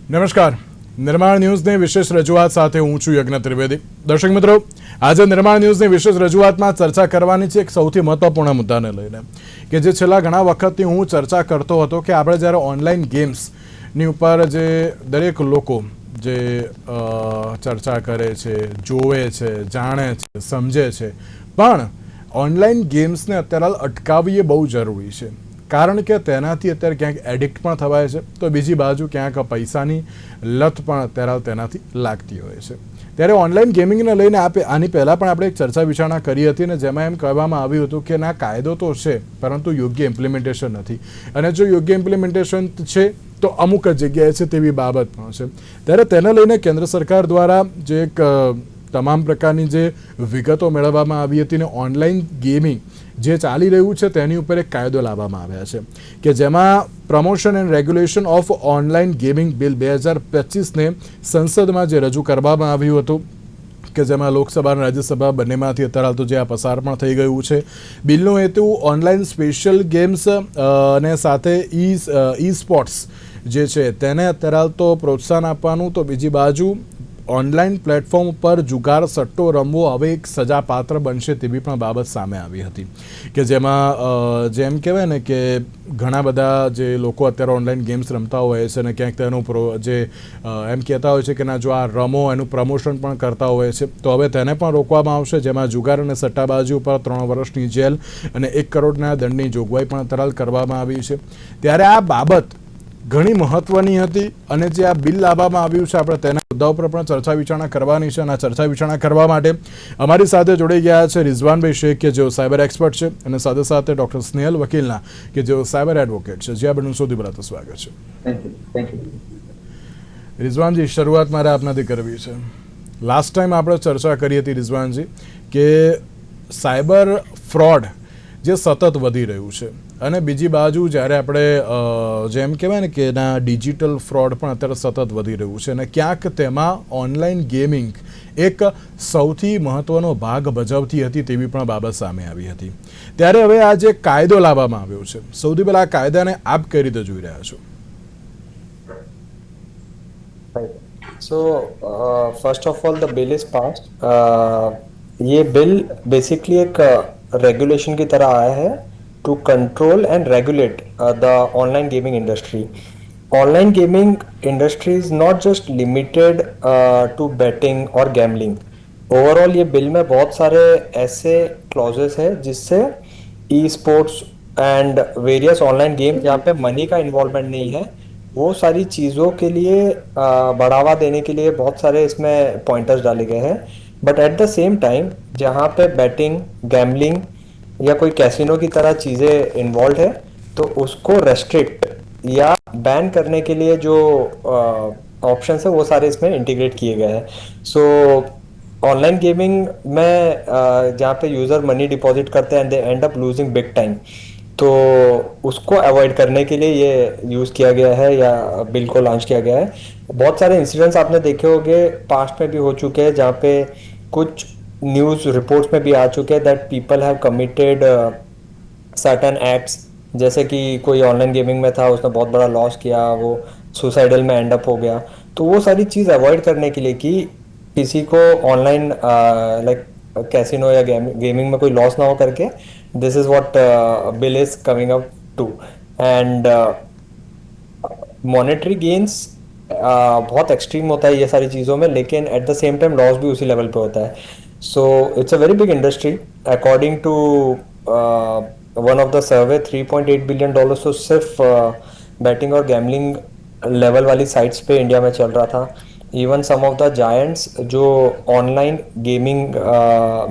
નમસ્કાર, નિર્માણ ન્યૂઝની વિશેષ રજૂઆત સાથે હું છું યજ્ઞ ત્રિવેદી. દર્શક મિત્રો, આજે નિર્માણ ન્યૂઝની વિશેષ રજૂઆતમાં ચર્ચા કરવાની છે એક સૌથી મહત્વપૂર્ણ મુદ્દાને લઈને, કે જે છેલ્લા ઘણા વખતથી હું ચર્ચા કરતો હતો કે આપણે જ્યારે ઓનલાઈન ગેમ્સની ઉપર જે દરેક લોકો જે ચર્ચા કરે છે, જોવે છે, જાણે છે, સમજે છે, પણ ઓનલાઈન ગેમ્સને અત્યારે અટકાવવી એ બહુ જરૂરી છે. કારણ કે તેનાથી અત્યારે ક્યાંક એડિક્ટ પણ થવાય છે, તો બીજી બાજુ ક્યાંક પૈસાની લત પણ અત્યારે તેનાથી લાગતી હોય છે. ત્યારે ઓનલાઈન ગેમિંગને લઈને આની પહેલાં પણ આપણે એક ચર્ચા વિચારણા કરી હતી અને જેમાં એમ કહેવામાં આવ્યું હતું કે ના, કાયદો તો છે પરંતુ યોગ્ય ઇમ્પ્લિમેન્ટેશન નથી, અને જો યોગ્ય ઇમ્પ્લિમેન્ટેશન છે તો અમુક જ જગ્યાએ છે તેવી બાબત પણ છે. ત્યારે તેને લઈને કેન્દ્ર સરકાર દ્વારા જે એક તમામ પ્રકારની જે વિગતો મેળવવામાં આવી હતી ને ઓનલાઈન ગેમિંગ જે ચાલી રહ્યું છે તેની ઉપર એક કાયદો લાવવામાં આવ્યા છે કે જેમાં promotion and regulation of online gaming bill 2025ને સંસદમાં જે રજૂ કરવામાં આવ્યું હતું, કે જેમાં લોકસભા અને રાજ્યસભા બંનેમાંથી અત્યારે તો જે આ પસાર પણ થઈ ગયું છે. બિલનો હેતુ ઓનલાઈન સ્પેશિયલ ગેમ્સ અને સાથે ઈ સ્પોર્ટ્સ જે છે તેને અત્યારે તો પ્રોત્સાહન આપવાનું, તો બીજી બાજુ ઓનલાઈન પ્લેટફોર્મ પર જુગાર સટ્ટો રમવો હવે એક સજાપાત્ર બનશે તેવી પણ બાબત સામે આવી હતી, કે જેમાં જેમ કહેવાય ને કે ઘણા બધા જે લોકો અત્યારે ઓનલાઈન ગેમ્સ રમતા હોય છે અને ક્યાંક તેનું જે એમ કહેતા હોય છે કે ના, જો આ રમો એનું પ્રમોશન પણ કરતા હોય છે, તો હવે તેને પણ રોકવામાં આવશે, જેમાં જુગાર અને સટ્ટાબાજી ઉપર 3 વર્ષની જેલ અને 1 કરોડના દંડની જોગવાઈ પણ અત્યારે કરવામાં આવી છે. ત્યારે આ બાબત ઘણી મહત્વની હતી અને જે આ બિલ લાવવામાં આવ્યું છે આપણે તેના મુદ્દા ઉપર પણ ચર્ચા વિચારણા કરવાની છે. અને આ ચર્ચા વિચારણા કરવા માટે અમારી સાથે જોડાઈ ગયા છે રિઝવાનભાઈ શેખ, કે જેઓ સાયબર એક્સપર્ટ છે, અને સાથે સાથે ડૉક્ટર સ્નેહલ વકીલના, કે જેઓ સાયબર એડવોકેટ છે. જે આપણું સૌથી પહેલાં તો સ્વાગત છે. રિઝવાનજી, શરૂઆત મારે આપનાથી કરવી છે. લાસ્ટ ટાઈમ આપણે ચર્ચા કરી હતી રિઝવાનજી કે સાયબર ફ્રોડ જે સતત વધી રહ્યું છે, અને બીજી બાજુ જ્યારે આપણે જેમ કહેવાય ને કે એના ડિજિટલ ફ્રોડ પણ અત્યારે સતત વધી રહ્યું છે, અને ક્યાંક તેમાં ઓનલાઈન ગેમિંગ એક સૌથી મહત્ત્વનો ભાગ ભજવતી હતી તેવી પણ બાબત સામે આવી હતી. ત્યારે હવે આ જે કાયદો લાવવામાં આવ્યો છે, સૌથી પહેલાં આ કાયદાને આપ કઈ રીતે જોઈ રહ્યા છો? So, first of all, the bill is passed. ये बिल बेसिकली एक रेगुलेशन की तरह आया है to control and regulate the online gaming industry. Online gaming industry is not just limited to betting or gambling. Overall ये bill में बहुत सारे ऐसे clauses है जिससे e-sports and various online games जहाँ पे मनी का इन्वॉल्वमेंट नहीं है, वो सारी चीज़ों के लिए बढ़ावा देने के लिए बहुत सारे इसमें पॉइंटर्स डाले गए हैं. But at the same time जहाँ पे बैटिंग, गैम्बलिंग या कोई कैसीनो की तरह चीज़ें इन्वॉल्व है, तो उसको रेस्ट्रिक्ट या बैन करने के लिए जो ऑप्शंस है वो सारे इसमें इंटीग्रेट किए गए हैं. सो ऑनलाइन गेमिंग में जहाँ पे यूज़र मनी डिपॉजिट करते हैं and they and up losing big time, तो उसको अवॉइड करने के लिए ये यूज़ किया गया है या बिल को लॉन्च किया गया है. बहुत सारे इंसिडेंट्स आपने देखे होंगे, पास्ट में भी हो चुके हैं, जहाँ पे कुछ न्यूज़ रिपोर्ट्स में भी आ चुके हैं that people have committed certain acts, जैसे कि कोई ऑनलाइन गेमिंग में था, उसने बहुत बड़ा लॉस किया, वो सुसाइडल में एंड अप हो गया. तो वो सारी चीज़ अवॉइड करने के लिए कि किसी को ऑनलाइन लाइक कैसीनो या गेमिंग में कोई लॉस ना हो करके, this is what bill is coming up to. And monetary gains बहुत एक्सट्रीम होता है ये सारी चीज़ों में, लेकिन at the same time loss भी उसी लेवल पे होता है. So it's a very big industry. According to one of the survey, $3.8 billion तो सिर्फ बैटिंग और गैमलिंग लेवल वाली साइट्स पे इंडिया में चल रहा था. Even some of the giants जो ऑनलाइन गेमिंग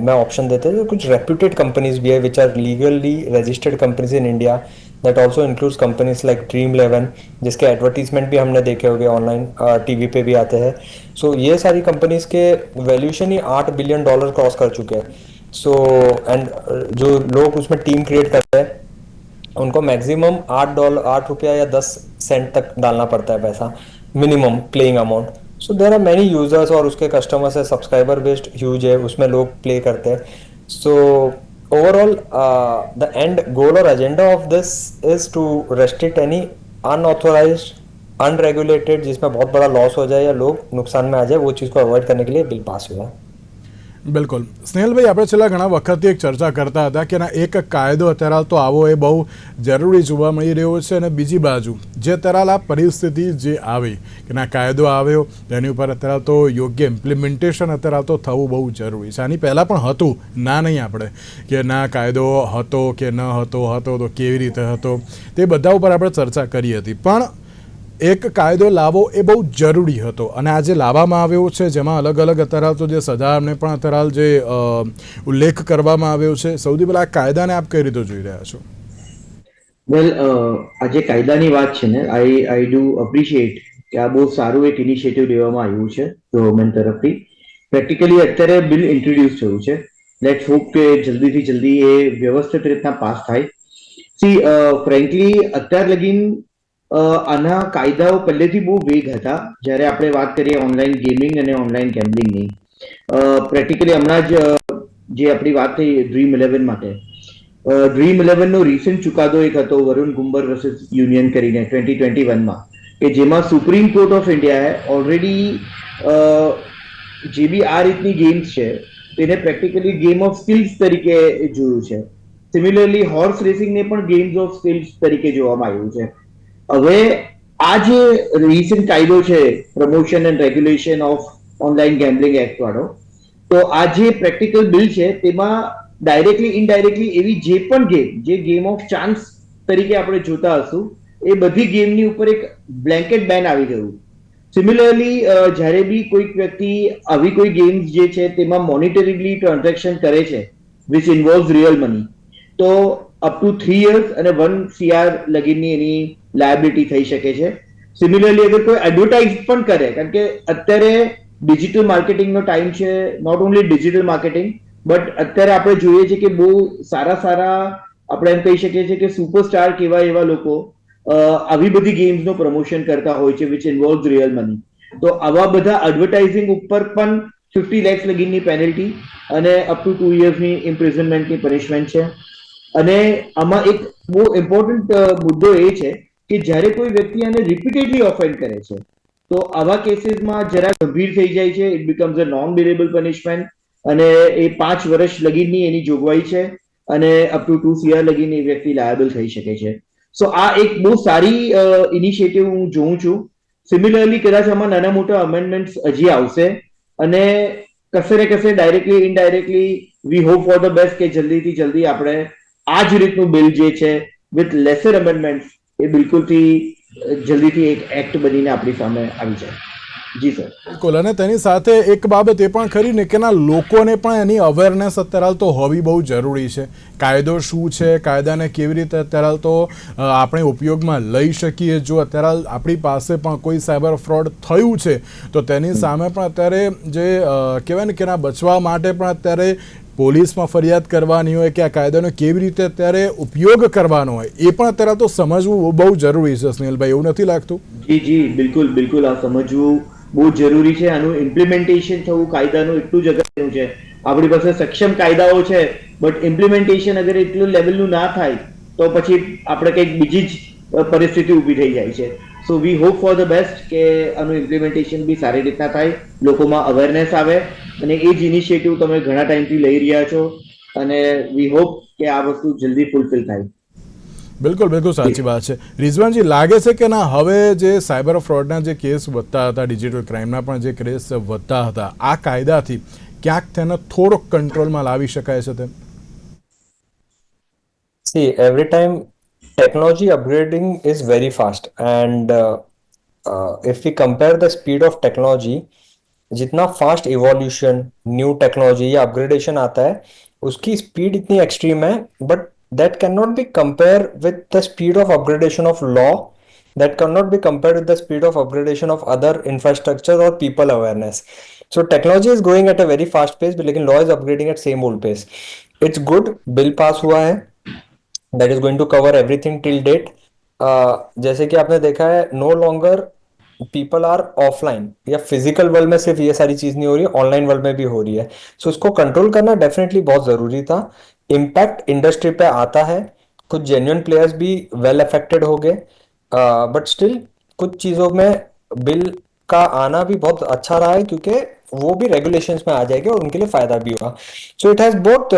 में ऑप्शन देते हैं, कुछ रेप्यूटेड कंपनीज भी है which are legally registered companies in India. That also includes companies like Dream11, जिसके एडवर्टीजमेंट भी हमने देखे होंगे ऑनलाइन, टीवी पे भी आते हैं. सो ये सारी कंपनीज के वैल्यूशन ही $8 बिलियन क्रॉस कर चुके हैं. सो एंड जो लोग उसमें टीम क्रिएट करते हैं, उनको मैक्सिमम $8 या 10 सेंट तक डालना पड़ता है पैसा, minimum playing amount. So there are many users और उसके कस्टमर्स है, सब्सक्राइबर बेस्ड ह्यूज है, उसमें लोग प्ले करते हैं. सो overall the end goal or agenda of this is to restrict any unauthorized unregulated, जिसमें बहुत बड़ा लॉस हो जाए या लोग नुकसान में आ जाए, वो चीज़ को अवॉइड करने के लिए बिल पास हुआ है। બિલકુલ સ્નેહલભાઈ, આપણે છેલ્લા ઘણા વખતથી એક ચર્ચા કરતા હતા કે ના એક કાયદો અત્યારે તો આવો એ બહુ જરૂરી જોવા મળી રહ્યો છે, અને બીજી બાજુ જે અત્યારે આ પરિસ્થિતિ જે આવી કે ના કાયદો આવ્યો તેની ઉપર અત્યારે તો યોગ્ય ઇમ્પ્લિમેન્ટેશન અત્યારે તો થવું બહુ જરૂરી છે. આની પહેલાં પણ હતું, ના નહીં આપણે કે ના કાયદો હતો કે ન હતો, હતો તો કેવી રીતે હતો, તે બધા ઉપર આપણે ચર્ચા કરી હતી. પણ એક કાયદો લાવવો એ બહુ જરૂરી હતો, અને આજે લાવવામાં આવ્યો છે જેમાં અલગ અલગ અત્યારે તો જે સજાને પણ અત્યારે જે ઉલ્લેખ કરવામાં આવ્યો છે. સૌથી પહેલા આ કાયદાને આપ કઈ રીતે જોઈ રહ્યા છો? વેલ, આજે કાયદાની વાત છે ને, આઈ ડુ અપ્રિશિએટ કે આ બહુ સારું એક ઇનિશિયેટિવ લેવામાં આવ્યું છે ગવર્મેન્ટ તરફથી. પ્રેક્ટિકલી અત્યારે બિલ ઇન્ટ્રોડ્યુસ થયું છે. લેટ્સ હોપ કે જલ્દીથી જલ્દી એ વ્યવસ્થિત રીતના પાસ થાય. સી ફ્રેન્કલી અત્યાર લગીન આના કાયદાઓ પહેલેથી બહુ વેગ હતા જ્યારે આપણે વાત કરીએ ઓનલાઈન ગેમિંગ અને ઓનલાઈન ગેમ્બલિંગની. પ્રેક્ટિકલી હમણાં જ જે આપણી વાત થઈ ડ્રીમ 11 માટે, ડ્રીમ 11 નો રિસેન્ટ ચુકાદો એક હતો વરુણ ગુંબર વર્સિસ યુનિયન કરીને 2021માં, કે જેમાં સુપ્રીમ કોર્ટ ઓફ ઇન્ડિયાએ ઓલરેડી જે બી આ રીતની ગેમ્સ છે તેને પ્રેક્ટિકલી ગેમ ઓફ સ્કિલ્સ તરીકે જોયું છે. સિમિલરલી હોર્સ રેસિંગને પણ ગેમ્સ ઓફ સ્કિલ્સ તરીકે જોવામાં આવ્યું છે. હવે આ જે રિસેન્ટ કાયદો છે promotion and regulation of online gambling act વાળો, તો આ જે પ્રેક્ટિકલ બિલ છે તેમાં ડાયરેક્ટલી ઇનડાયરેક્ટલી એવી જે પણ ગેમ, જે ગેમ ઓફ ચાન્સ તરીકે આપણે જોતા હશું, એ બધી ગેમની ઉપર એક બ્લેન્કેટ બેન આવી ગયું. સિમિલરલી જ્યારે બી કોઈક વ્યક્તિ આવી કોઈ ગેમ્સ જે છે તેમાં મોનિટરીલી ટ્રાન્ઝેક્શન કરે છે વિચ ઇન્વોલ્વ રિયલ મની, તો અપ ટુ 3 years અને 1 CR લગીની એની લાયબિલિટી થઈ શકે છે. સિમિલરલી અગર કોઈ એડવર્ટાઇઝ પણ કરે, કારણ કે અત્યારે ડિજિટલ માર્કેટિંગનો ટાઈમ છે, not only digital marketing but અત્યારે આપણે જોઈએ છીએ કે બહુ સારા આપણે એમ કહી શકીએ છીએ કે સુપરસ્ટાર કેવા એવા લોકો આવી બધી ગેમ્સનો પ્રમોશન કરતા હોય છે વિચ ઇન્વોલ્વ રિયલ મની. તો આવા બધા એડવર્ટાઇઝિંગ ઉપર પણ 50 lakhs લગીની પેનલ્ટી અને અપ ટુ 2 yearsની ઇમ્પ્રિઝનમેન્ટની પનિશમેન્ટ છે. અને આમાં એક બહુ ઇમ્પોર્ટન્ટ મુદ્દો એ છે કે જ્યારે કોઈ વ્યક્તિ આને રિપીટેડલી ઓફેન્ડ કરે છે તો આવા કેસીસમાં જરા ગંભીર થઈ જાય છે. It becomes a non bearable punishment, અને એ 5 વર્ષ લગીની એની જોગવાઈ છે, અને અપ ટુ 2 CR લગીની વ્યક્તિ લાયબલ થઈ શકે છે. સો આ એક બહુ સારી ઇનિશિયેટિવ હું જોઉં છું. સિમિલરલી કદાચ આમાં નાના મોટા અમેન્ડમેન્ટ્સ હજી આવશે, અને કશે ને કશે directly indirectly V hope for the best કે જલ્દીથી જલ્દી આપણે આ જ રીતનું બિલ જે છે વિથ લેસર અમેન્ડમેન્ટ્સ એ બિલકુલથી જલ્દીથી એક એક્ટ બનીને આપણી સામે આવી જાય. જી સર. બિલકુલ. અને તેની સાથે એક બાબત એ પણ ખરી ને કે ના લોકોને પણ એની અવેરનેસ અત્યારે તો હોવી બહુ જરૂરી છે. કાયદો શું છે, કાયદાને કેવી રીતે અત્યારે તો આપણે ઉપયોગમાં લઈ શકીએ. જો અત્યારે આપણી પાસે પણ કોઈ સાયબર ફ્રોડ થયું છે તો તેની સામે પણ અત્યારે જે કહેવાય ને કે ના બચવા માટે પણ અત્યારે પોલીસમાં ફરિયાદ કરવાની હોય કે આ કાયદાનો કેવી રીતે અત્યારે ઉપયોગ કરવાનો હોય એ પણ અત્યારે તો સમજવું બહુ જરૂરી છે. સ્નેહલભાઈ, એવું નથી લાગતું? જી બિલકુલ બિલકુલ, આ સમજવું બહુ જરૂરી છે. આનું ઇમ્પ્લિમેન્ટેશન થવું કાયદાનું એટલું જ અગત્યનું છે. આપણી પાસે સક્ષમ કાયદાઓ છે બટ ઇમ્પ્લિમેન્ટેશન અગર એટલું લેવલનું ના થાય તો પછી આપણે કંઈક બીજી જ પરિસ્થિતિ ઊભી થઈ જાય છે. So we hope for the best કે આનું ઇમ્પ્લિમેન્ટેશન બી સારી રીતના થાય, લોકોમાં અવેરનેસ આવે, અને એ જ ઇનિશિયેટિવ તમે ઘણા ટાઈમથી લઈ રહ્યા છો, અને વી હોપ કે આ વસ્તુ જલ્દી ફૂલફિલ થાય. બિલકુલ બિલકુલ સાચી વાત છે. રિઝવાનજી, લાગે છે કે ના હવે જે સાયબર ફ્રોડના જે કેસ વધતા હતા, ડિજિટલ ક્રાઇમના પણ જે કેસ વધતા હતા, આ કાયદાથી ક્યાંક તેને થોડોક કંટ્રોલમાં લાવી શકાય છે તેમ? See, every time technology upgrading is very fast, and if we compare the speed of technology, जितना फास्ट इवोल्यूशन, न्यू टेक्नोलॉजी या अपग्रेडेशन आता है, उसकी स्पीड इतनी एक्सट्रीम है, but that can not be compare with the speed of upgradation of law, that cannot be compared with the speed of upgradation of other infrastructure or people awareness. So technology is growing at a very fast pace, but लेकिन law is upgrading at same old pace. It's good, bill pass हुआ है, that is going to cover everything till date. जैसे कि आपने देखा है, no longer people are offline या physical world में सिर्फ ये सारी चीज नहीं हो रही है, ऑनलाइन वर्ल्ड में भी हो रही है. सो इसको कंट्रोल करना डेफिनेटली बहुत जरूरी था. इम्पैक्ट इंडस्ट्री पे आता है, कुछ जेन्युइन प्लेयर्स भी वेल अफेक्टेड हो गए, बट स्टिल कुछ चीजों में बिल का आना भी बहुत अच्छा रहा है, क्योंकि वो भी रेगुलेशंस में आ जाएंगे और उनके लिए फायदा भी होगा. So it has both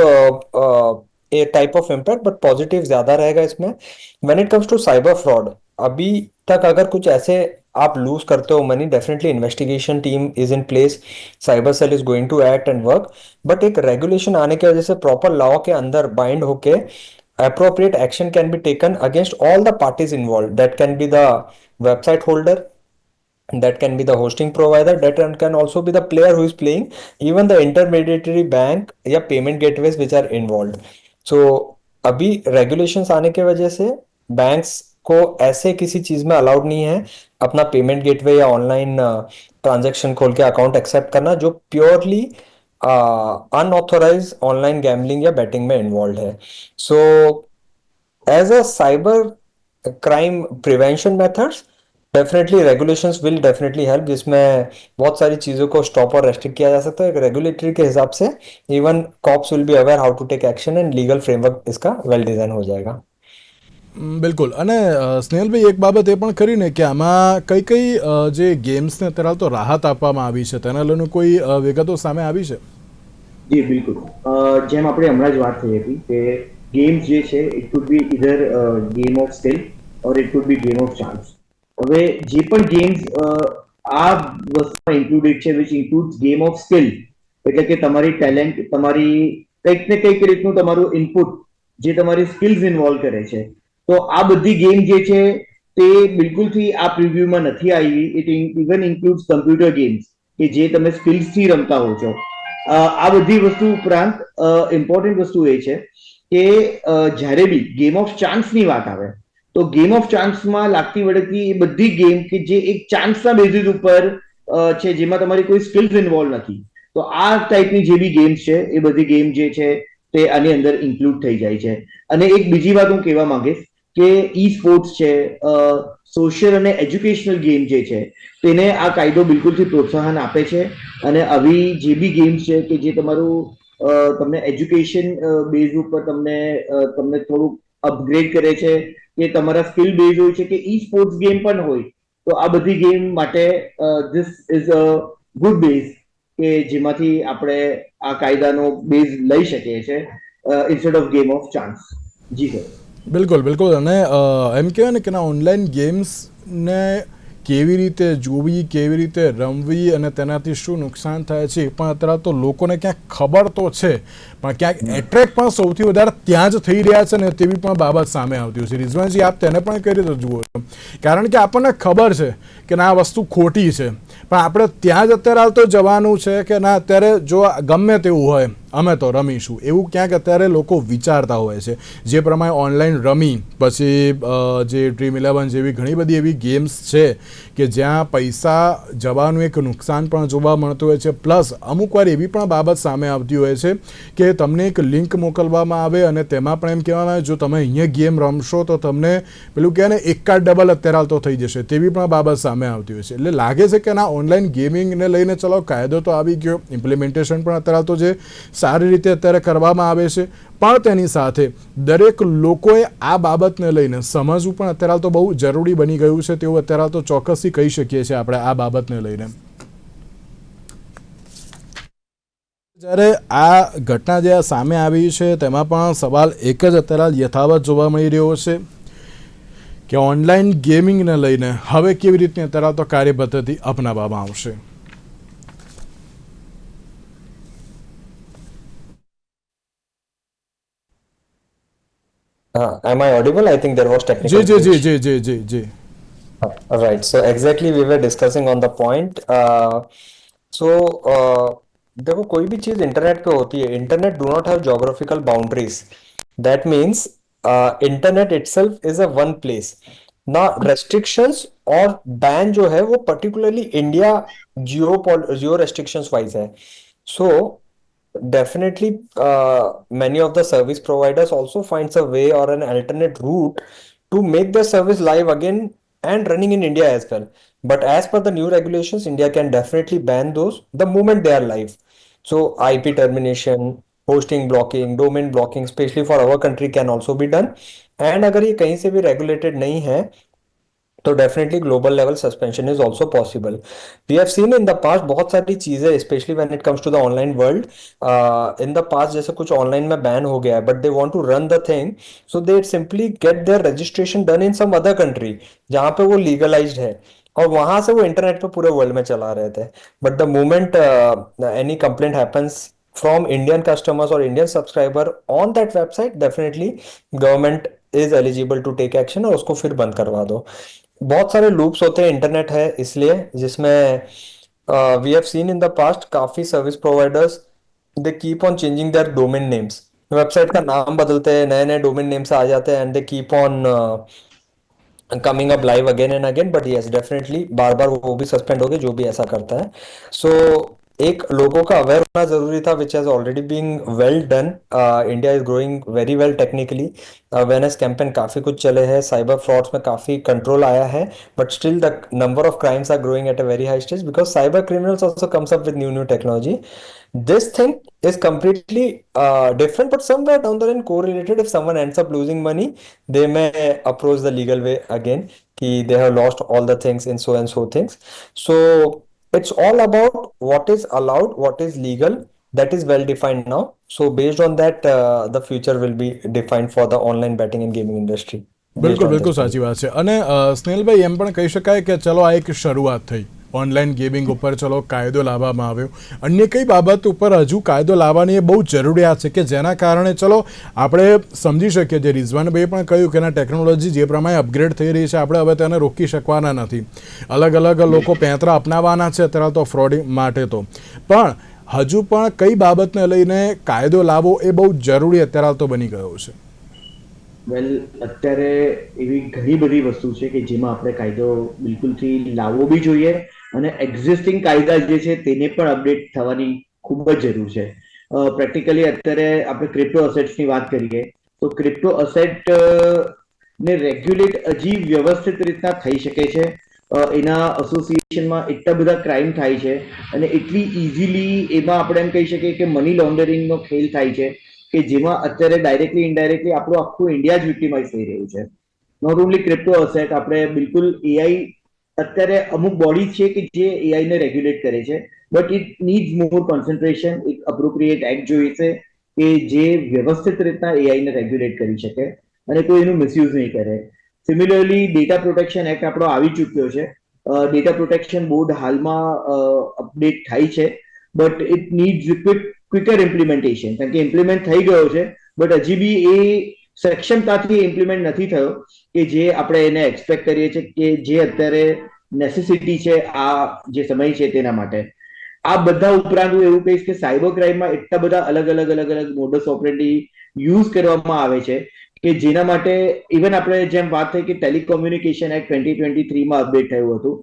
a type of impact, but positive ज्यादा रहेगा इसमें. When it comes to cyber fraud, अभी तक अगर कुछ ऐसे आप लूज करते हो money, definitely investigation team is in place, cyber cell is going to act and work. But एक रेगुलेशन आने की वजह से प्रॉपर लॉ के अंदर बाइंड होके appropriate action can be taken against all the parties involved. That can be the website holder, that can be the hosting provider, that can also be the player who is playing, even the intermediary bank या payment gateways which are involved. So अभी regulations आने के वजह से banks को ऐसे किसी चीज में अलाउड नहीं है अपना पेमेंट गेटवे या ऑनलाइन ट्रांजैक्शन खोल के अकाउंट एक्सेप्ट करना जो प्योरली अनऑथोराइज ऑनलाइन गैम्बलिंग या बेटिंग में इन्वॉल्व है. So as a cyber crime prevention methods, definitely regulations will definitely help, जिसमें बहुत सारी चीज़ों को स्टॉप और रेस्ट्रिक्ट किया जा सकता है एक रेगुलेटरी के हिसाब से. Even cops will be aware how to take action and legal framework इसका वेल डिजाइन हो जाएगा. બિલકુલ. અને સ્નેહલભાઈ, એક બાબત એ પણ ખરી ને કે આમાં કઈ કઈ જે ગેમ્સને અત્યારે તો રાહત આપવામાં આવી છે તેના લઈને કોઈ વિગતો સામે આવી છે? જી બિલકુલ. જેમ આપણે હમણાં જ વાત થઈ હતી કે ગેમ્સ જે છે it could be either game of skill or it could be game of chance. હવે જે પણ ગેમ્સ આ વસ્તુમાં ઇન્ક્લુડેડ છે which includes game of skill, એટલે કે તમારી ટેલેન્ટ, તમારી કંઈક ને કંઈક રીતનું તમારું ઇનપુટ જે તમારી સ્કિલ્સ ઇન્વોલ્વ કરે છે, તો આ બધી ગેમ જે છે તે બિલકુલથી આ પ્રિવ્યુમાં નથી આવી. It even includes computer games કે જે તમે સ્કિલ્સથી રમતા હો છો. આ બધી વસ્તુ ઉપરાંત ઇમ્પોર્ટન્ટ વસ્તુ એ છે કે જ્યારે બી ગેમ ઓફ ચાન્સની વાત આવે તો ગેમ ઓફ ચાન્સમાં લાગતી વળગતી એ બધી ગેમ કે જે એક ચાન્સના બેઝિસ ઉપર છે, જેમાં તમારી કોઈ સ્કિલ્સ ઇન્વોલ્વ નથી, તો આ ટાઈપની જે બી ગેમ્સ છે એ બધી ગેમ જે છે તે આની અંદર ઇન્ક્લુડ થઈ જાય છે. અને એક બીજી વાત હું કહેવા માંગીશ કે ઈ સ્પોર્ટ્સ છે, સોશિયલ અને એજ્યુકેશનલ ગેમ જે છે તેને આ કાયદો બિલકુલથી પ્રોત્સાહન આપે છે. અને આવી જે બી ગેમ્સ છે કે જે તમારું તમને એજ્યુકેશન બેઝ ઉપર તમને થોડુંક અપગ્રેડ કરે છે, કે તમારા સ્કિલ બેઝ હોય છે, કે ઈ સ્પોર્ટ્સ ગેમ પણ હોય, તો આ બધી ગેમ માટે this is a good base કે જેમાંથી આપણે આ કાયદાનો બેઝ લઈ શકીએ છીએ instead of game of chance. જી સર. બિલકુલ બિલકુલ. અને એમ કહેવાય ને કે ઓનલાઈન ગેમ્સને કેવી રીતે જોવી, કેવી રીતે રમવી અને તેનાથી શું નુકસાન થાય છે એ પણ અત્યારે તો લોકોને ક્યાંક ખબર તો છે, પણ ક્યાંક એટ્રેક્ટ પણ સૌથી વધારે ત્યાં જ થઈ રહ્યા છે ને તેવી પણ બાબત સામે આવતી હોય છે. રિઝવાનજી, આપ તેને પણ કઈ રીતે જુઓ છો? કારણ કે આપણને ખબર છે કે ના આ વસ્તુ ખોટી છે, પણ આપણે ત્યાં જ અત્યારે હાલ તો જવાનું છે કે ના અત્યારે જો ગમે તેવું હોય અમે તો રમીશું, એવું ક્યાંક અત્યારે લોકો વિચારતા હોય છે. જે પ્રમાણે ઓનલાઈન રમી પછી જે Dream11 જેવી ઘણી બધી એવી ગેમ્સ છે કે જ્યાં પૈસા જવાનું એક નુકસાન પણ જોવા મળતું હોય છે. પ્લસ અમુક વાર એવી પણ બાબત સામે આવતી હોય છે કે તમને એક લિંક મોકલવામાં આવે અને તેમાં પણ એમ કહેવામાં આવે જો તમે અહીંયા ગેમ રમશો તો તમને પેલું કહે ને એક કાર્ડ ડબલ અત્યારે હાલ તો થઈ જશે, તેવી પણ બાબત સામે આવતી હોય છે. એટલે લાગે છે કે ના ઓનલાઈન ગેમિંગને લઈને ચલો કાયદો તો આવી ગયો, ઇમ્પ્લિમેન્ટેશન પણ અત્યારે તો જે સારી રીતે અત્યારે કરવામાં આવે છે, પણ તેની સાથે દરેક લોકોએ આ બાબતને લઈને સમજવું પણ અત્યારે તો બહુ જરૂરી બની ગયું છે તેવું અત્યારે તો ચોક્કસથી કહી શકીએ છીએ આપણે આ બાબતને લઈને. જ્યારે આ ઘટના જે સામે આવી છે તેમાં પણ સવાલ એક જ અત્યારે યથાવત જોવા મળી રહ્યો છે કે ઓનલાઈન ગેમિંગને લઈને હવે કેવી રીતની અત્યારે તો કાર્યપદ્ધતિ અપનાવવામાં આવશે. Am I audible? I think there was technical ji ji ji glitch. Ji ji ji ji. Right. So exactly we were discussing on the point. देखो कोई भी चीज इंटरनेट पे होती है, internet do not have geographical boundaries. That means internet itself is a one place. ना restrictions और ban जो है वो पर्टिकुलरली इंडिया जियो रेस्ट्रिक्शंस वाइज है. सो definitely many of the service providers also finds a way or an alternate route to make the service live again and running in India as well. But as per the new regulations, India can definitely ban those the moment they are live. So IP termination, hosting blocking, domain blocking, especially for our country, can also be done. And अगर ये कहीं से भी regulated नहीं है तो definitely global level suspension is also possible. We have seen in the past बहुत सारी चीजें, specially when it comes to the online world. In the past जैसे कुछ ऑनलाइन में बैन हो गया है, but they want to run the thing, so they simply get their registration done in some other country जहां पे वो legalised है, और वहां से वो इंटरनेट पे पूरे वर्ल्ड में चला रहे थे. But the moment any complaint happens from Indian customers or Indian subscriber on that website, definitely government is eligible to take action और उसको फिर बंद करवा दो. बहुत सारे लूप्स होते हैं, इंटरनेट है इसलिए, जिसमें we have seen in the past काफी service providers they keep on changing their domain names. Website का नाम बदलते हैं, नए नए डोमेन नेम्स आ जाते हैं, and they keep on coming up live again and again. But yes definitely बार बार वो भी सस्पेंड हो गए जो भी ऐसा करता है. सो एक लोगों का अवेयर होना जरूरी था, which has already been well done. India is growing very well technically. Awareness campaign काफी कुछ चले हैं, साइबर फ्रॉड्स में काफी कंट्रोल आया है, but still the number of crimes are growing at a very high stage because cyber criminals also comes up with new new technology. This thing is completely different, but somewhere down the line correlated. If someone ends up losing money, they may approach the legal way again. Ki they have lost all the things in so and so things. So it's all about what is allowed, what is legal. That is well defined now. So based on that, the future will be defined for the online betting and gaming industry. Based બિલકુલ on બિલકુલ this. સાચી વાત છે. અને સ્નેહલભાઈ એમ પણ કહી શકાય કે ચલો આ એક શરૂઆત થઈ ઓનલાઈન ગેમિંગ ઉપર, ચલો કાયદો લાવવામાં આવ્યો. અન્ય કઈ બાબત ઉપર હજુ કાયદો લાવવાની એ બહુ જરૂરિયાત છે કે જેના કારણે ચલો આપણે સમજી શકીએ. જે રિઝવાનભાઈએ પણ કહ્યું કે ના ટેકનોલોજી જે પ્રમાણે અપગ્રેડ થઈ રહી છે આપણે હવે તેને રોકી શકવાના નથી. અલગ અલગ લોકો પેંતરા અપનાવવાના છે અત્યારે તો ફ્રોડ માટે. તો પણ હજુ પણ કઈ બાબતને લઈને કાયદો લાવવો એ બહુ જરૂરી અત્યારે તો બની ગયો છે. વેલ, અત્યારે એવી ઘણી બધી વસ્તુ છે કે જેમાં આપણે કાયદો બિલકુલથી લાવવો બી જોઈએ, અને એક્ઝિસ્ટિંગ કાયદા જે છે તેને પણ અપડેટ થવાની ખૂબ જ જરૂર છે. પ્રેક્ટિકલી અત્યારે આપણે ક્રિપ્ટો અસેટ્સની વાત કરીએ તો ક્રિપ્ટો અસેટ ને રેગ્યુલેટ હજી વ્યવસ્થિત રીતના થઈ શકે છે. એના એસોસિએશનમાં એટલા બધા ક્રાઇમ થાય છે અને એટલી ઇઝીલી એમાં આપણે એમ કહી શકીએ કે મની લોન્ડરિંગનો ખેલ થાય છે કે જેમાં અત્યારે ડાયરેક્ટલી ઇનડાયરેક્ટલી આપણું આખું ઇન્ડિયા જ વિક્ટિમાઇઝ થઈ રહ્યું છે. નોટ ઓનલી ક્રિપ્ટો અસેટ, આપણે બિલકુલ એઆઈ અત્યારે અમુક બોડી છે કે જે એઆઈ ને રેગ્યુલેટ કરે છે, but it needs more concentration. એક અપ્રોપ્રિએટ એક્ટ જોઈશે કે જે વ્યવસ્થિત રીતના એઆઈ ને રેગ્યુલેટ કરી શકે અને કોઈ એનું મિસયુઝ નહીં કરે. સિમિલરલી ડેટા પ્રોટેક્શન એક્ટ આપણો આવી ચૂક્યો છે. ડેટા પ્રોટેક્શન બોર્ડ હાલમાં અપડેટ થાય છે, but it needs quicker implementation, કારણ કે ઇમ્પ્લિમેન્ટ થઈ ગયો છે બટ હજી બી એ સક્ષમતાથી ઇમ્પ્લિમેન્ટ નથી થયો કે જે આપણે એને એક્સપેક્ટ કરીએ છીએ કે જે અત્યારે નેસેસિટી છે આ જે સમય છે તેના માટે. આ બધા ઉપરાંત હું એવું કહીશ કે સાયબર ક્રાઇમમાં એટલા બધા અલગ અલગ મોડસ ઓપરેન્ડી યુઝ કરવામાં આવે છે કે જેના માટે ઇવન આપણે જેમ વાત થઈ કે ટેલિકોમ્યુનિકેશન એક્ટ 2023માં અપડેટ થયું હતું,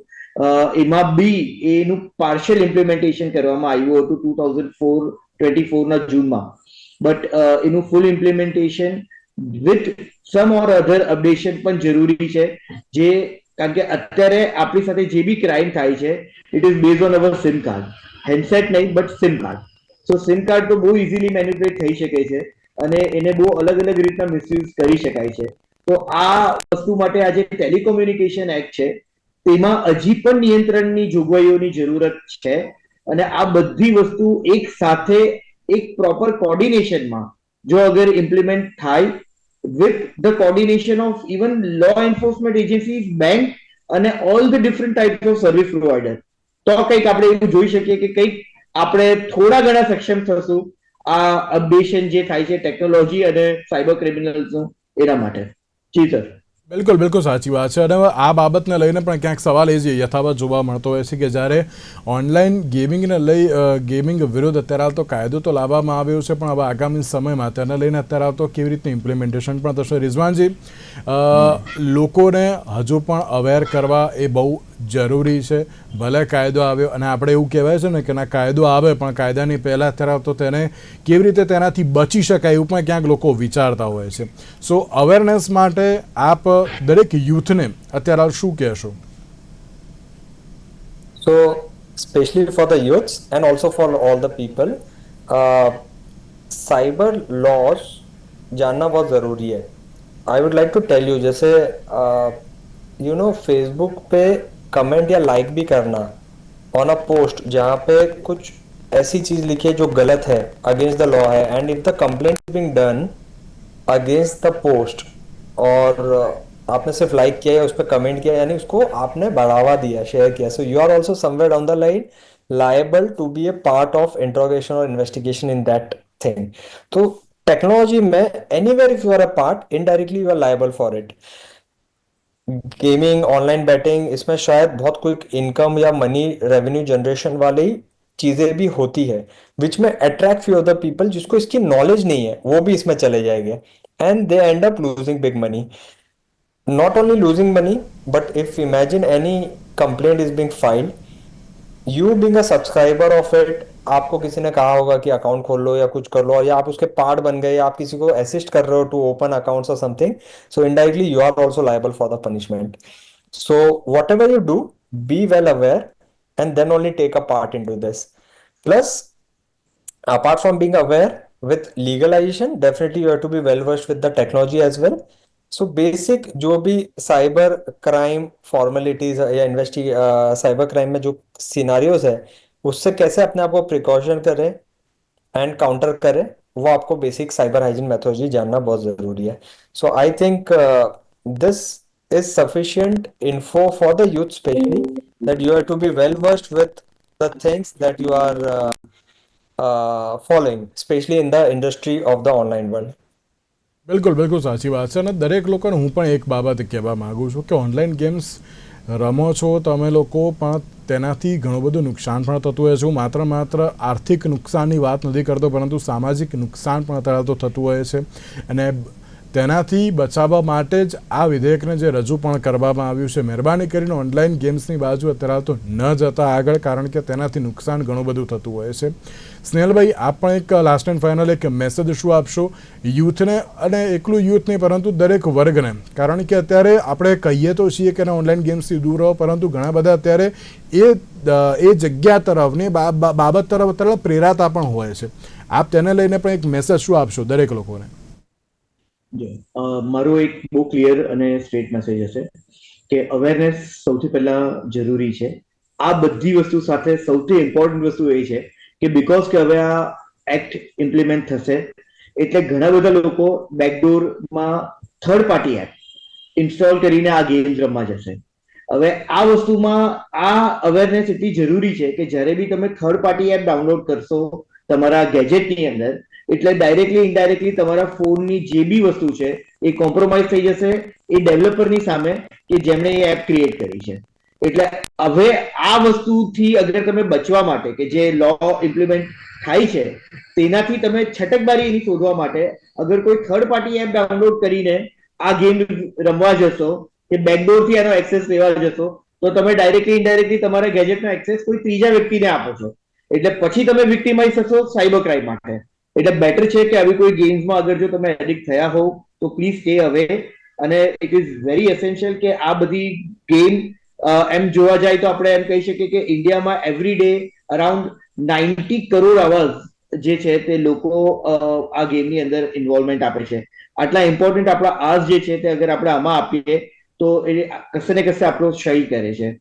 એમાં બી એનું પાર્શિયલ ઇમ્પ્લિમેન્ટેશન કરવામાં આવ્યું હતું 2024ના જૂનમાં, બટ એનું full implementation with some or other updation પણ જરૂરી છે. જે કારણ કે અત્યારે આપણી સાથે જે બી ક્રાઇમ થાય છે it is base on our SIM card, handset નહીં but SIM card. So SIM card તો બહુ ઇઝીલી મેન્યુપ્યુલેટ થઈ શકે છે અને એને બહુ અલગ અલગ રીતના મિસયુઝ કરી શકાય છે. તો આ વસ્તુ માટે આજે ટેલિકોમ્યુનિકેશન એક્ટ છે તેમાં હજી પણ નિયંત્રણની જોગવાઈઓની જરૂરત છે, અને આ બધી વસ્તુ એક સાથે એક પ્રોપર કોર્ડિનેશનમાં જો અગર ઇમ્પ્લિમેન્ટ થાય with the coordination of even law enforcement agency, bank અને all the different types of service provider, તો કંઈક આપણે એવું જોઈ શકીએ કે કંઈક આપણે થોડા ઘણા સક્ષમ થશું આ અપડેશન જે થાય છે ટેકનોલોજી અને સાયબર ક્રિમિનલ્સનું એના માટે. જી સર. બિલકુલ બિલકુલ સાચી વાત છે. અને આ બાબતને લઈને પણ ક્યાંક સવાલ એ જ યથાવત જોવા મળતો હોય છે કે જ્યારે ઓનલાઈન ગેમિંગને લઈ ગેમિંગ વિરુદ્ધ અત્યારે હાલ તો કાયદો તો લાવવામાં આવ્યો છે, પણ હવે આગામી સમયમાં તેને લઈને અત્યારે હાલ તો કેવી રીતનું ઇમ્પ્લિમેન્ટેશન પણ થશે. રિઝવાનજી, લોકોને હજુ પણ અવેર કરવા એ બહુ જરૂરી છે. ભલે કાયદો આવ્યો અને આપણે એવું કહેવાય છે ને કે ના કાયદો આવે પણ કાયદાની પહેલાં અત્યારે તો તેને કેવી રીતે તેનાથી બચી શકાય એવું પણ ક્યાંક લોકો વિચારતા હોય છે. સો અવેરનેસ માટે આપ દરેક યુથને અત્યારે શું કહેશો? So, especially for the youths and also for all the people, cyber laws जानना बहुत ज़रूरी है. I would like to tell you, जैसे फेसबुक पे कमेंट या लाइक भी करना ऑन अ पोस्ट जहाँ पे कुछ ऐसी चीज लिखी है जो गलत है, अगेंस्ट द लॉ है, and if the complaint is being done against the post, और आपने सिर्फ लाइक किया या उस पर कमेंट किया, यानी उसको आपने बढ़ावा दिया, शेयर किया, so you are also somewhere down the line liable to be a part of interrogation और इन्वेस्टिगेशन इन दैट थिंग. तो टेक्नोलॉजी में anywhere if you are a part, indirectly you are liable for it. Gaming, online betting, इसमें शायद बहुत quick income या money revenue generation वाली चीजें भी होती है, विच में अट्रैक्ट फ्यू अदर पीपल जिसको इसकी नॉलेज नहीं है, वो भी इसमें चले जाएंगे, and they and up losing big money. Not only losing money, but if imagine any complaint is being filed, you being a subscriber of it, आपको किसी ने कहा होगा कि अकाउंट खोल लो या कुछ कर लो, या आप उसके पार्ट बन गए, या आप किसी को असिस्ट कर रहे हो टू ओपन अकाउंट्स और something, so indirectly you are also liable for the punishment. So whatever you do, be well aware and then only take a part in to this. Plus apart from being aware, with legalization definitely you have to be well versed with the technology as well. So basic जो भी cyber crime formalities या cyber crime में जो scenarios है, उससे कैसे अपने आप को प्रिकॉशन करें एंड काउंटर करें, वो आपको बेसिक साइबर हाइजीन मेथोडोलॉजी जानना बहुत जरूरी है. So I think this is sufficient info for the youth specially, that you have to be well versed with the things that you are following, especially in the industry of the online world. બિલકુલ બિલકુલ સાચી વાત છે. અને દરેક લોકોને હું પણ એક બાબત કહેવા માગું છું કે ઓનલાઈન ગેમ્સ રમો છો તમે લોકો, પણ તેનાથી ઘણું બધું નુકસાન પણ થતું હોય છે. હું માત્ર આર્થિક નુકસાનની વાત નથી કરતો, પરંતુ સામાજિક નુકસાન પણ અત્યારે તો થતું હોય છે. અને તેનાથી બચાવવા માટે જ આ વિધેયકને જે રજૂ પણ કરવામાં આવ્યું છે, મહેરબાની કરીને ઓનલાઈન ગેમ્સની બાજુ અત્યારે તો ન જતા આગળ, કારણ કે તેનાથી નુકસાન ઘણું બધું થતું હોય છે. સ્નેહલભાઈ, આપ પણ એક લાસ્ટ એન્ડ ફાઇનલ એક મેસેજ શું આપશો યુથને, અને એકલું યુથ નહીં પરંતુ દરેક વર્ગને? કારણ કે અત્યારે આપણે કહીએ તો છીએ કે ઓનલાઈન ગેમ્સથી દૂર રહો, પરંતુ ઘણા બધા અત્યારે એ જગ્યા તરફ ને બાબત તરફ અત્યારે પ્રેરાતા પણ હોય છે. આપ તેને લઈને પણ એક મેસેજ શું આપશો દરેક લોકોને? મારો એક બહુ ક્લિયર અને સ્ટ્રેટ મેસેજ હશે કે અવેરનેસ સૌથી પહેલા જરૂરી છે. આ બધી વસ્તુ સાથે સૌથી ઇમ્પોર્ટન્ટ વસ્તુ એ છે કે બીકોઝ કે હવે આ એક્ટ ઇમ્પ્લિમેન્ટ થશે એટલે ઘણા બધા લોકો બેકડોરમાં થર્ડ પાર્ટી એપ ઇન્સ્ટોલ કરીને આ ગેમ્સ રમવા જશે. હવે આ વસ્તુમાં આ અવેરનેસ એટલી જરૂરી છે કે જ્યારે બી તમે થર્ડ પાર્ટી એપ ડાઉનલોડ કરશો તમારા ગેજેટની અંદર, એટલે ડાયરેક્ટલી ઇનડાયરેક્ટલી તમારા ફોનની જે બી વસ્તુ છે એ કોમ્પ્રોમાઇઝ થઈ જશે એ ડેવલપરની સામે કે જેમણે એ એપ ક્રિએટ કરી છે. એટલે હવે આ વસ્તુથી અગર તમે બચવા માટે કે જે લો ઇમ્પ્લિમેન્ટ થાય છે તેનાથી તમે છટકબારી એની શોધવા માટે અગર કોઈ થર્ડ પાર્ટી એપ ડાઉનલોડ કરીને આ ગેમ રમવા જશો કે બેકડોરથી એનો એક્સેસ લેવા જશો, તો તમે ડાયરેક્ટલી ઇનડાયરેક્ટલી તમારા ગેજેટનો એક્સેસ કોઈ ત્રીજા વ્યક્તિને આપો છો, એટલે પછી તમે વિક્ટિમાઇઝ થશો સાયબર ક્રાઇમ માટે. એટલે બેટર છે કે આવી કોઈ ગેમ્સમાં અગર જો તમે એડિક્ટ થયા હોવ તો પ્લીઝ સ્ટે અવે. અને ઇટ ઇઝ વેરી એસેન્શિયલ કે આ બધી ગેમ એમ જોવા જાય તો આપણે એમ કહી શકીએ કે ઇન્ડિયામાં every day around 90 crore hours જે છે તે લોકો આ ગેમની અંદર ઇન્વોલ્વમેન્ટ આપે છે. આટલા ઇમ્પોર્ટન્ટ આપણા આર્સ જે છે તે અગર આપણે આમાં આપીએ તો એ કશે ને કશે આપણો ક્ષય કરે છે.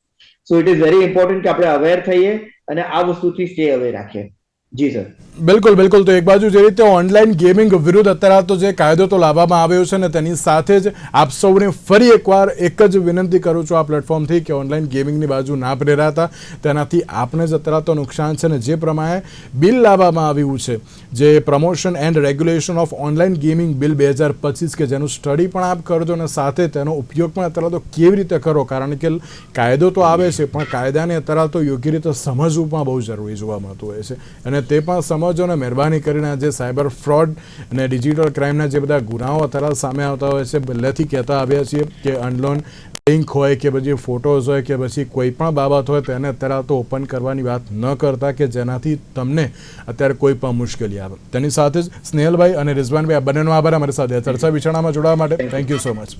So it is very important કે આપણે અવેર થઈએ અને આ વસ્તુથી સ્ટે અવે રાખીએ. જી સર, બિલકુલ બિલકુલ. તો એક બાજુ જે રીતે ઓનલાઈન ગેમિંગ વિરુદ્ધ અત્યારે તો જે કાયદો તો લાવવામાં આવ્યો છે ને તેની સાથે જ આપ સૌને ફરી એકવાર એક જ વિનંતી કરું છું આ પ્લેટફોર્મથી કે ઓનલાઈન ગેમિંગની બાજુ ના પ્રેરાતા, તેનાથી આપને જ અત્યારે તો નુકસાન છે. ને જે પ્રમાણે બિલ લાવવામાં આવ્યું છે, જે promotion and regulation of online gaming bill 2025, કે જેનું સ્ટડી પણ આપ કરજો અને સાથે તેનો ઉપયોગ પણ અત્યારે તો કેવી રીતે કરો, કારણ કે કાયદો તો આવે છે પણ કાયદાને અત્યારે તો યોગ્ય રીતે સમજવું પણ બહુ જરૂરી જોવા મળતું હોય છે. અને તે પણ સમજો ને મહેરબાની કરીને જે સાયબર ફ્રોડ અને ડિજિટલ ક્રાઇમના જે બધા ગુનાઓ અત્યારે સામે આવતા હોય છે, પહેલેથી કહેતા આવ્યા છીએ કે અનલોન લિંક હોય કે પછી ફોટોઝ હોય કે પછી કોઈ પણ બાબત હોય તેને અત્યારે તો ઓપન કરવાની વાત ન કરતા કે જેનાથી તમને અત્યારે કોઈ પણ મુશ્કેલી આવે. તેની સાથે જ સ્નેહલભાઈ અને રિઝવાનભાઈ, આ બંનેનો આભાર અમારી સાથે ચર્ચા વિચારણામાં જોડાવા માટે. Thank you so much.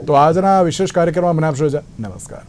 તો આજના વિશેષ કાર્યક્રમમાં મને આપશો. નમસ્કાર.